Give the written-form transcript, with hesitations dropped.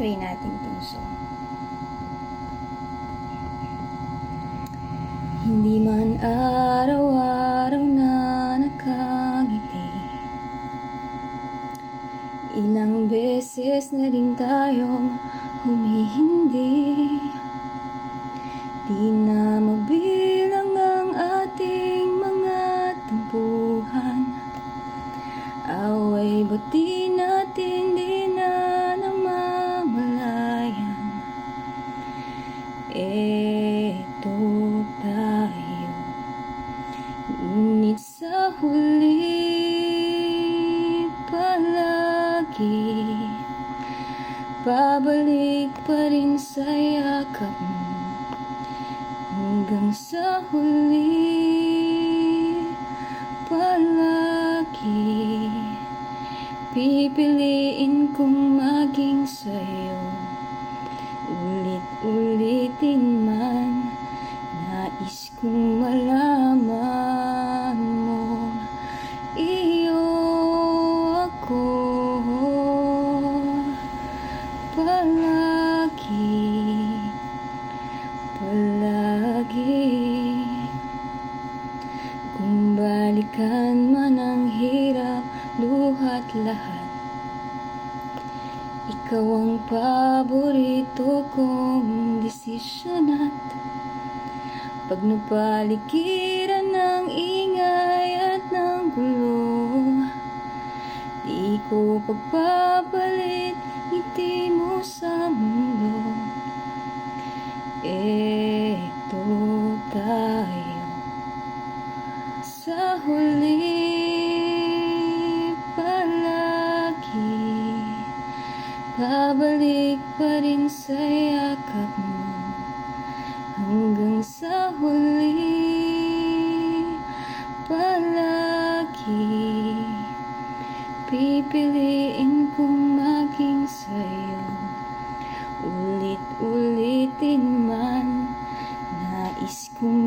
Try natin itong song. Hindi man araw-araw na nakangiti, ilang beses na rin tayong humihindi. Di na mabilang ang ating mga tampuhan, away ba't di natin di na namamalayan. Eto tayo, ngunit sa huli palagi babalik pa rin sa yakap mo. Hanggang sa huli palagi pipiliin kong maging sa'yo. Ulit-ulitin man, nais kong malaman mo, iyo ako palagi, palagi. Kung balikan man ang hirap, luhat lahat, ikaw ang paborito kong desisyon. At pag napaligiran ng ingay at ng gulo, di ko pagpapalit ngiti mo sa mundo. Eto tayo sa huli palagi, babalik pa rin sa yakap mo. Hanggang sa huli palagi pipiliin kong maging sa'yo. Ulit-ulitin man, nais kong